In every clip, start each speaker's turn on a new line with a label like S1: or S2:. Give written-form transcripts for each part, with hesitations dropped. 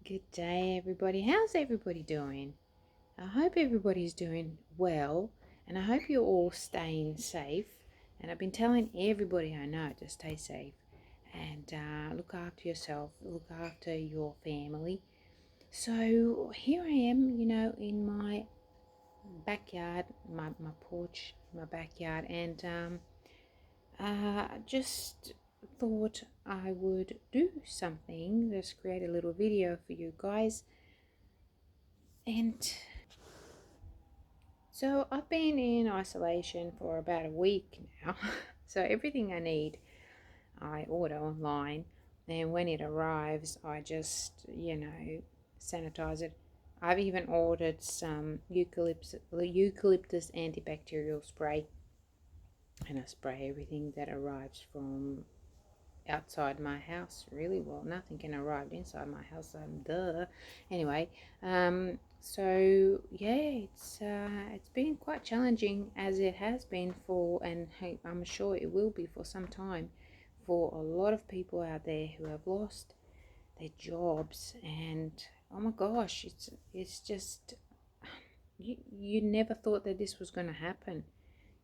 S1: Good day, everybody. How's everybody doing? I hope everybody's doing well, and I hope you're all staying safe. And I've been telling everybody I know to stay safe and look after yourself, look after your family. So here I am, in my backyard, my porch, my backyard, and just thought I would do something, just create a little video for you guys. And so I've been in isolation for about a week now. So everything I need, I order online. And when it arrives, I just, sanitize it. I've even ordered some eucalyptus antibacterial spray. And I spray everything that arrives from outside my house. Really, well, nothing can arrive inside my house. Duh. Anyway, so yeah, it's been quite challenging, as it has been for, and hey, I'm sure it will be for some time, for a lot of people out there who have lost their jobs. And oh my gosh, it's just you never thought that this was going to happen,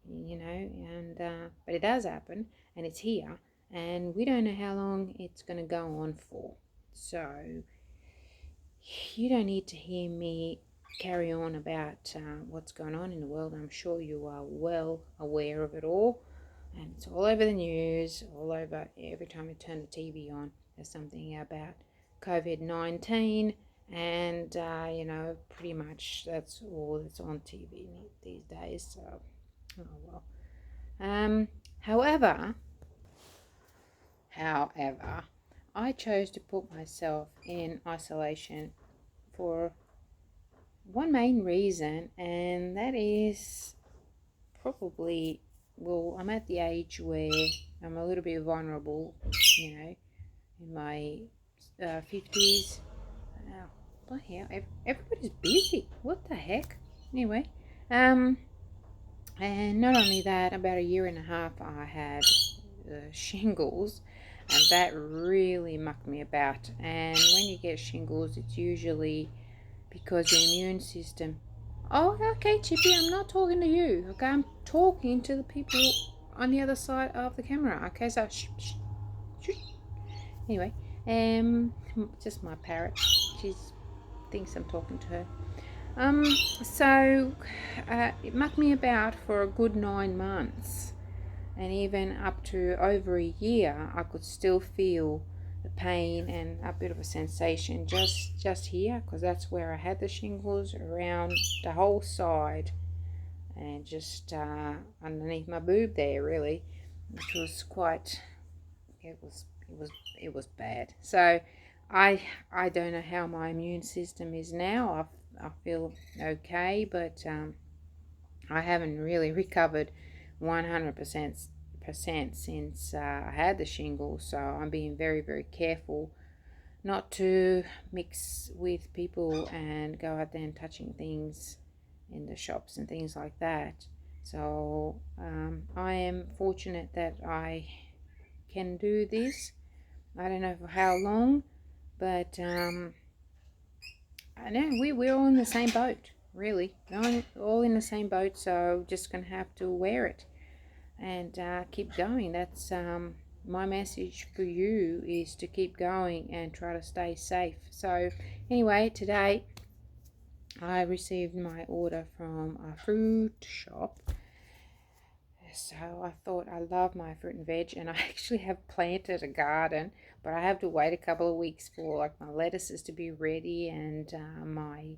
S1: and but it does happen, and it's here, and we don't know how long it's going to go on for. So you don't need to hear me carry on about what's going on in the world. I'm sure you are well aware of it all, and it's all over the news, all over. Every time you turn the TV on, there's something about COVID-19, and pretty much that's all that's on TV these days. So, oh well. Um, however, however, I chose to put myself in isolation for one main reason, and that is probably, well, I'm at the age where I'm a little bit vulnerable, in my 50s. Oh, bloody hell, everybody's busy. What the heck? Anyway, and not only that, about a year and a half I had shingles, and that really mucked me about. And when you get shingles, it's usually because your immune system. Oh, okay, Chippy, I'm not talking to you. Okay, I'm talking to the people on the other side of the camera. Okay, so shh. Anyway, just my parrot. She thinks I'm talking to her. So it mucked me about for a good 9 months, and even up to over a year. I could still feel the pain and a bit of a sensation just here, because that's where I had the shingles, around the whole side, and just underneath my boob there, really, which was quite. It was bad. So I don't know how my immune system is now. I feel okay, but I haven't really recovered 100% since I had the shingles. So I'm being very, very careful not to mix with people and go out there and touching things in the shops and things like that. So I am fortunate that I can do this. I don't know for how long, but I know we're all in the same boat, really. We're all in the same boat, so just going to have to wear it and keep going. That's my message for you, is to keep going and try to stay safe. So anyway, today I received my order from a fruit shop. So I thought, I love my fruit and veg, and I actually have planted a garden, but I have to wait a couple of weeks for like my lettuces to be ready, and my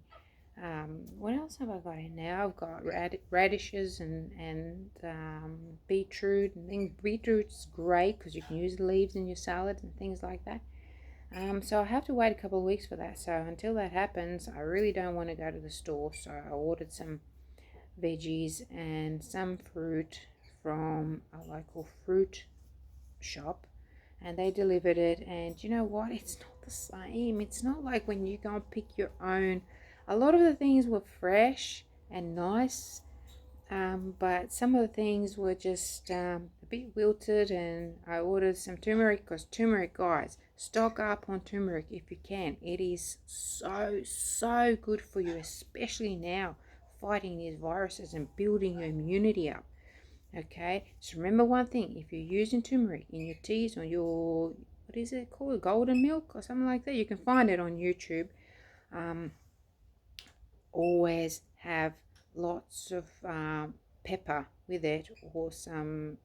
S1: what else have I got in now? I've got radishes and beetroot, and then beetroot's great because you can use the leaves in your salad and things like that. So I have to wait a couple of weeks for that. So until that happens, I really don't want to go to the store. So I ordered some veggies and some fruit from a local fruit shop, and they delivered it. And you know what, it's not the same. It's not like when you go and pick your own. A lot of the things were fresh and nice, but some of the things were just a bit wilted. And I ordered some turmeric, because turmeric, guys, Stock up on turmeric if you can. It is so good for you, especially now, fighting these viruses and building your immunity up. Okay, so remember one thing: if you're using turmeric in your teas or your, what is it called, golden milk or something like that, you can find it on YouTube. Um, Always have lots of pepper with it, or some,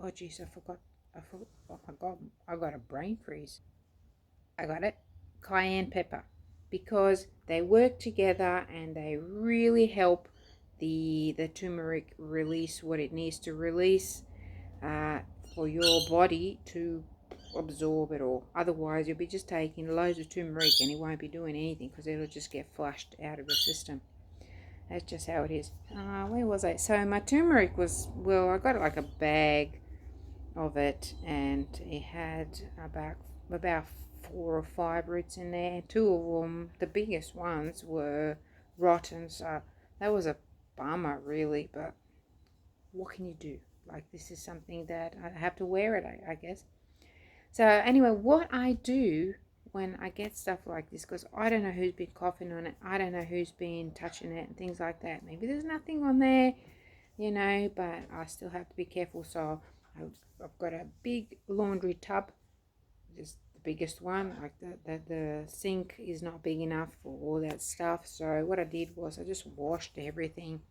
S1: oh geez, I forgot, oh my god, I got a brain freeze. I got it, cayenne pepper, because they work together and they really help the turmeric release what it needs to release, uh, for your body to absorb it all. Otherwise, you'll be just taking loads of turmeric and it won't be doing anything because it'll just get flushed out of your system. That's just how it is. Where was I? So my turmeric was, well, I got like a bag of it, and it had about 4 or 5 roots in there. Two of them, the biggest ones, were rotten, so that was a bummer, really. But what can you do? Like, this is something that I have to wear it, I guess. So anyway, what I do when I get stuff like this, because I don't know who's been coughing on it, I don't know who's been touching it and things like that. Maybe there's nothing on there, but I still have to be careful. So I've got a big laundry tub, just the biggest one. Like the sink is not big enough for all that stuff. So what I did was I just washed everything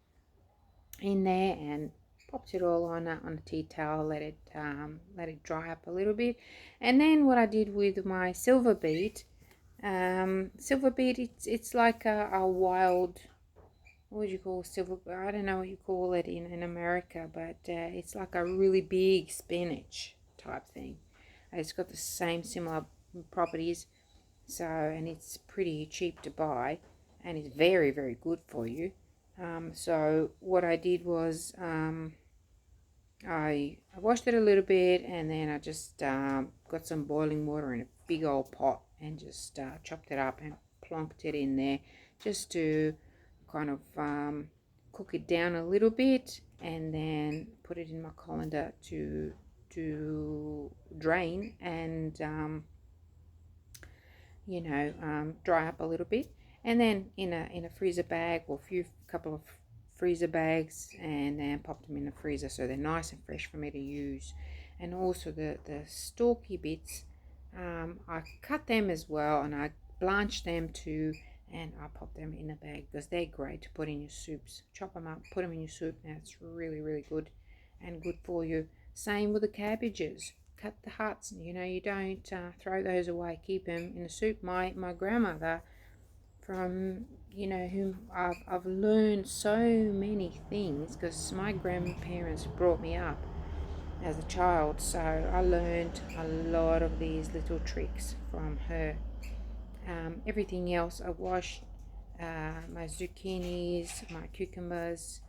S1: in there and popped it all on a tea towel, let it dry up a little bit. And then what I did with my silver beet, it's like a wild, what would you call silver? I don't know what you call it in America, but it's like a really big spinach type thing. It's got the same similar properties, and it's pretty cheap to buy, and it's very, very good for you. So what I did was, I washed it a little bit, and then I just got some boiling water in a big old pot and just chopped it up and plonked it in there, just to kind of cook it down a little bit, and then put it in my colander to drain and dry up a little bit, and then in a freezer bag, or couple of freezer bags, and then popped them in the freezer so they're nice and fresh for me to use. And also the stalky bits, I cut them as well, and I blanch them too, and I pop them in a bag because they're great to put in your soups. Chop them up, put them in your soup, and it's really, really good and good for you. Same with the cabbages. Cut the hearts, you don't throw those away, keep them in the soup. My grandmother, from whom I've learned so many things, because my grandparents brought me up as a child, so I learned a lot of these little tricks from her. Everything else I wash, my zucchinis, my cucumbers,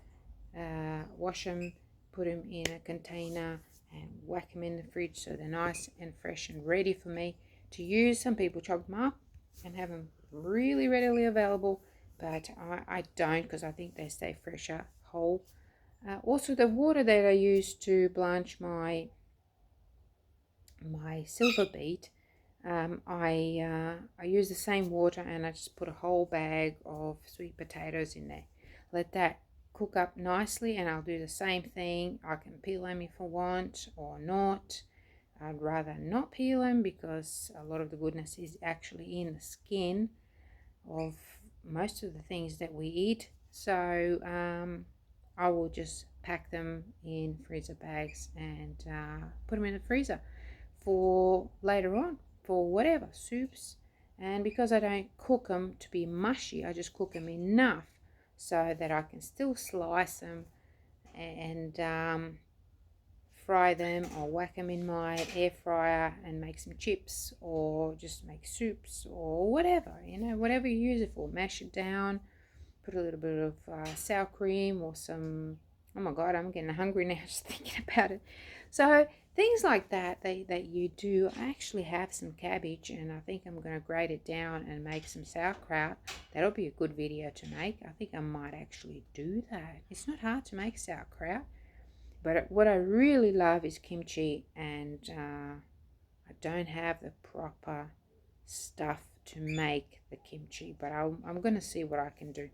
S1: wash them, put them in a container, and whack them in the fridge so they're nice and fresh and ready for me to use. Some people chop them up and have them really readily available, but I don't, because I think they stay fresher whole. Also, the water that I use to blanch my silver beet, I use the same water, and I just put a whole bag of sweet potatoes in there. Let that cook up nicely, and I'll do the same thing. I can peel them if I want or not. I'd rather not peel them because a lot of the goodness is actually in the skin of most of the things that we eat. So I will just pack them in freezer bags and put them in the freezer for later on, for whatever, soups. And because I don't cook them to be mushy, I just cook them enough so that I can still slice them and fry them, or whack them in my air fryer and make some chips, or just make soups, or whatever, whatever you use it for. Mash it down, put a little bit of sour cream or some, oh my god, I'm getting hungry now just thinking about it. So things like that you do. I actually have some cabbage, and I think I'm going to grate it down and make some sauerkraut. That'll be a good video to make. I think I might actually do that. It's not hard to make sauerkraut. But what I really love is kimchi, and I don't have the proper stuff to make the kimchi, but I'm going to see what I can do.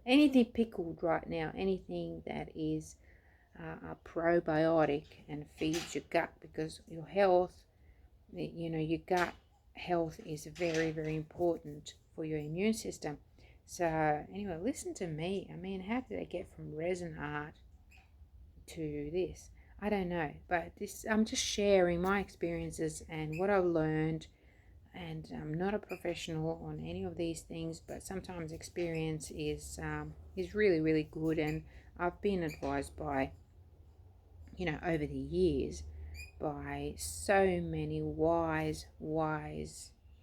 S1: Anything pickled right now, anything that is a probiotic and feeds your gut, because your health, your gut health is very, very important for your immune system. So anyway, listen to me. I mean, how did I get from resin art to this? I don't know, but I'm just sharing my experiences and what I've learned. And I'm not a professional on any of these things, but sometimes experience is really, really good. And I've been advised by, over the years, by so many wise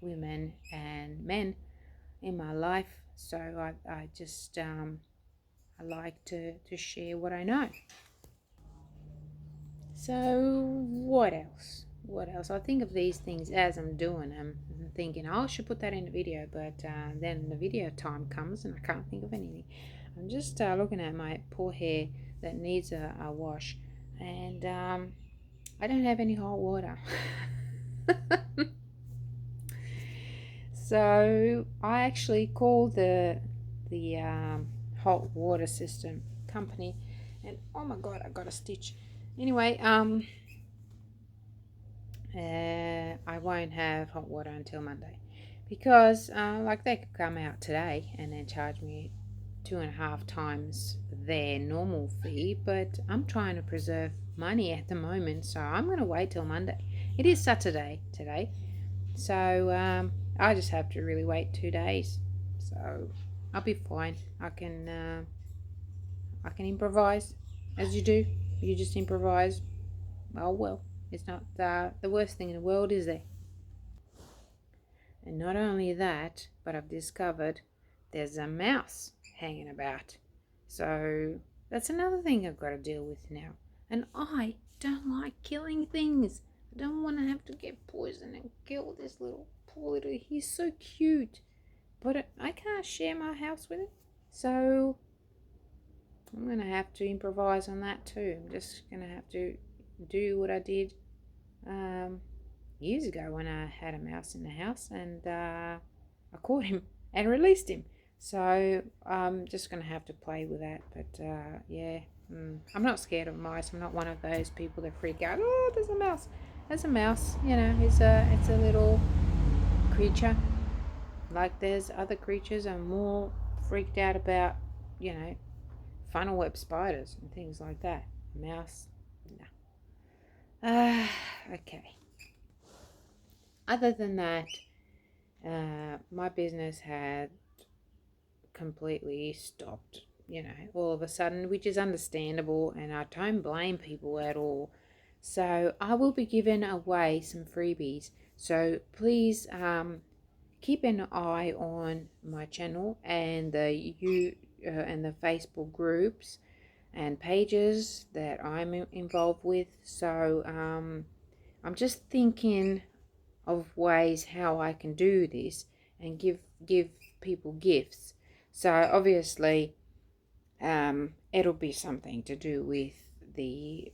S1: women and men in my life. So I just I like to share what I know. So what else? What else? I think of these things as I'm doing them, thinking, oh, I should put that in a video, but then the video time comes and I can't think of anything. I'm just looking at my poor hair that needs a wash, and I don't have any hot water. So I actually called the hot water system company, and oh my god, I got a stitch. Anyway, I won't have hot water until Monday, because like they could come out today and then charge me 2.5 times their normal fee, but I'm trying to preserve money at the moment, so I'm going to wait till Monday. It is Saturday today, so I just have to really wait 2 days, so I'll be fine. I can improvise, as you do. You just improvise. Oh well, it's not the worst thing in the world, is there? And not only that, but I've discovered there's a mouse hanging about. So that's another thing I've got to deal with now. And I don't like killing things. I don't want to have to get poisoned and kill this poor little, he's so cute. But I can't share my house with him. So I'm going to have to improvise on that too. I'm just going to have to do what I did years ago when I had a mouse in the house, and I caught him and released him. So I'm just going to have to play with that. But yeah, I'm not scared of mice. I'm not one of those people that freak out. Oh, there's a mouse. There's a mouse. It's a little creature. Like there's other creatures I'm more freaked out about. Funnel web spiders and things like that. Mouse, no. Okay. Other than that, my business had completely stopped, all of a sudden, which is understandable, and I don't blame people at all. So I will be giving away some freebies. So please keep an eye on my channel and the Facebook groups and pages that I'm involved with. So I'm just thinking of ways how I can do this and give people gifts. So obviously it'll be something to do with the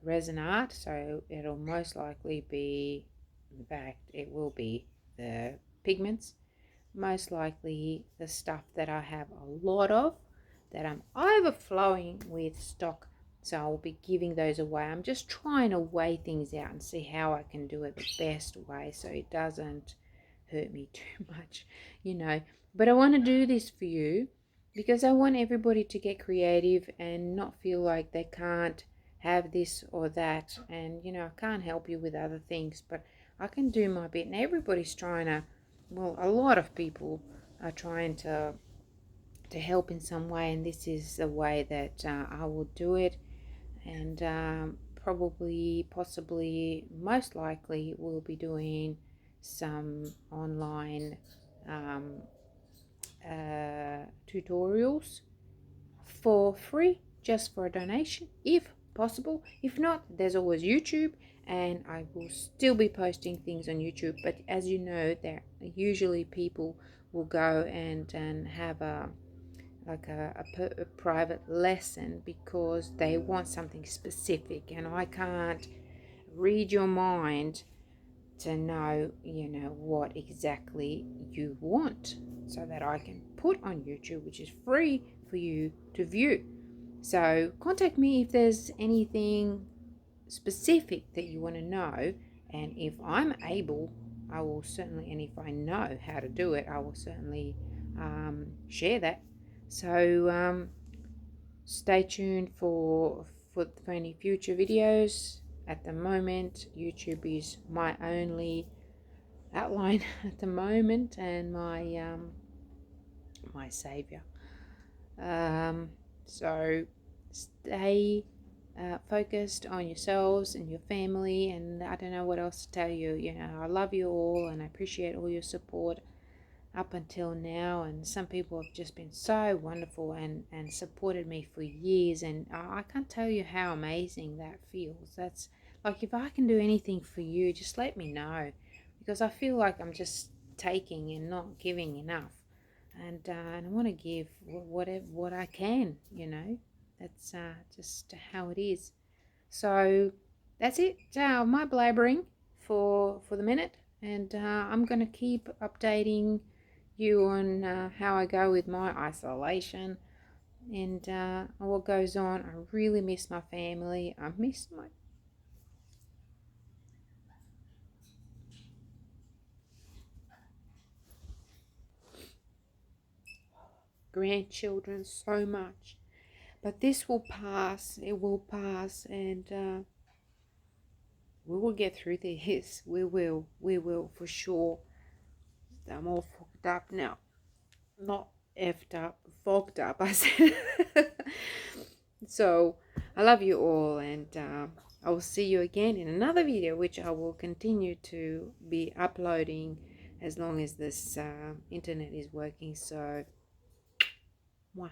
S1: resin art. So it'll most likely be, in fact, it will be the pigments. Most likely the stuff that I have a lot of, that I'm overflowing with stock, so I'll be giving those away. I'm just trying to weigh things out and see how I can do it the best way so it doesn't hurt me too much, But I want to do this for you because I want everybody to get creative and not feel like they can't have this or that. And, I can't help you with other things, but I can do my bit. And everybody's trying to, a lot of people are trying to help in some way, and this is the way that I will do it. And probably, possibly, most likely we'll be doing some online tutorials for free, just for a donation, if possible. If not, there's always YouTube, and I will still be posting things on YouTube. But as you know, there usually people will go and have a private lesson because they want something specific, and I can't read your mind to know, you know, what exactly you want so that I can put on YouTube, which is free for you to view. So contact me if there's anything specific that you want to know, and if I'm able, I will certainly, and if I know how to do it, I will certainly share that. So stay tuned for any future videos. At the moment, YouTube is my only outline at the moment, and my savior. So stay focused on yourselves and your family, and I don't know what else to tell you. You know, I love you all, and I appreciate all your support up until now, and some people have just been so wonderful and supported me for years, and I can't tell you how amazing that feels. That's like, if I can do anything for you, just let me know, because I feel like I'm just taking and not giving enough, and I want to give what I can, you know. That's just how it is. So that's it. My blabbering for the minute, and I'm going to keep updating you on how I go with my isolation and what goes on. I really miss my family. I miss my grandchildren so much. But this will pass. It will pass, and we will get through this. We will. We will for sure. I'm all fucked up now. Not effed up, fogged up, I said. So, I love you all, and I will see you again in another video, which I will continue to be uploading as long as this internet is working. So, mwah.